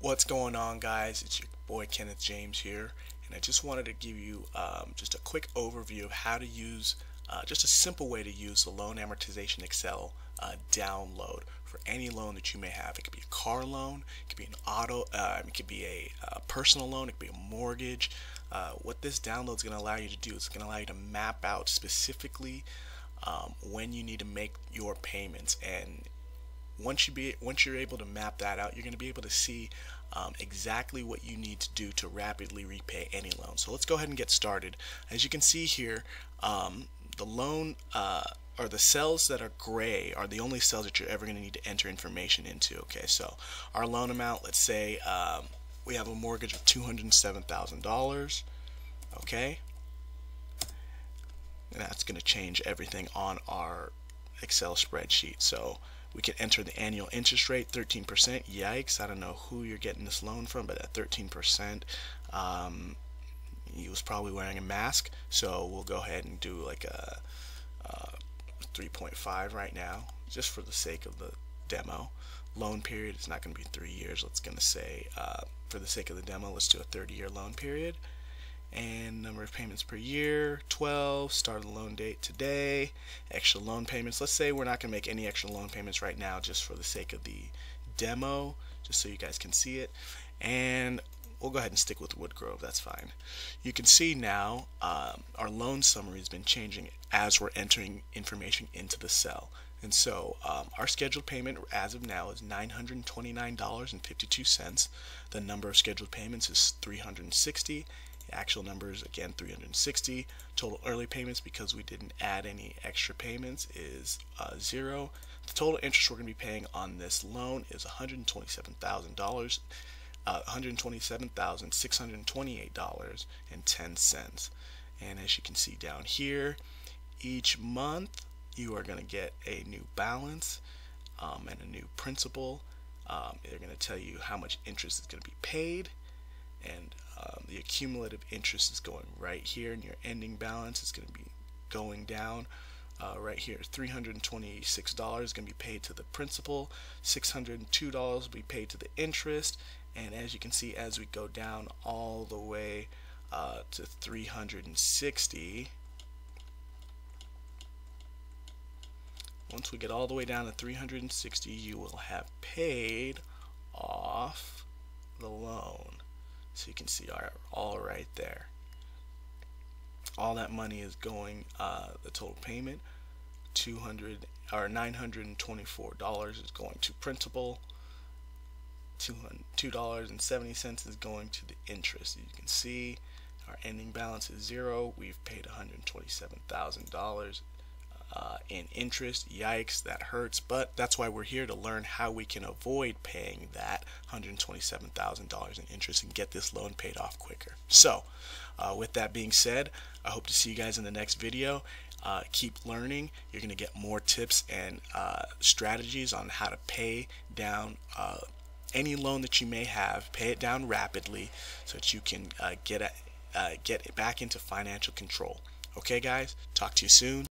What's going on, guys? It's your boy Kenneth James here, and I just wanted to give you just a quick overview of how to use just a simple way to use the Loan Amortization Excel download for any loan that you may have. It could be a car loan, it could be an auto, it could be a personal loan, it could be a mortgage. What this download is going to allow you to do is going to allow you to map out specifically when you need to make your payments, and once you're able to map that out, you're going to be able to see exactly what you need to do to rapidly repay any loan. So let's go ahead and get started. As you can see here, the loan or the cells that are gray are the only cells that you're ever going to need to enter information into. Okay, so our loan amount, let's say we have a mortgage of $207,000. Okay, and that's going to change everything on our Excel spreadsheet. So we can enter the annual interest rate, 13%. Yikes, I don't know who you're getting this loan from, but at 13%, he was probably wearing a mask. So we'll go ahead and do like a 3.5 right now, just for the sake of the demo. Loan period is not going to be 3 years. Let's going to say, for the sake of the demo, let's do a 30-year loan period. And number of payments per year, 12. Start of the loan date today. Extra loan payments, let's say we're not going to make any extra loan payments right now, just for the sake of the demo, just so you guys can see it. And we'll go ahead and stick with Woodgrove, that's fine. You can see now our loan summary has been changing as we're entering information into the cell. And so our scheduled payment as of now is $929.52. The number of scheduled payments is 360. Actual numbers, again, 360. Total early payments, because we didn't add any extra payments, is 0. The total interest we're going to be paying on this loan is $127,000, $127,628.10. And as you can see down here, each month you are going to get a new balance and a new principal. They're going to tell you how much interest is going to be paid, and the accumulative interest is going right here, and your ending balance is going to be going down right here. $326 is going to be paid to the principal, $602 will be paid to the interest, and as you can see, as we go down all the way to 360, once we get all the way down to 360, you will have paid off the loan. So you can see all right there. All that money is going, the total payment, $924 is going to principal, $2.70 is going to the interest. You can see our ending balance is 0. We've paid $127,000 in interest. Yikes, that hurts, but that's why we're here, to learn how we can avoid paying that $127,000 in interest and get this loan paid off quicker. So with that being said, I hope to see you guys in the next video. Keep learning. You're going to get more tips and strategies on how to pay down any loan that you may have. Pay it down rapidly so that you can get it back into financial control. Okay guys, talk to you soon.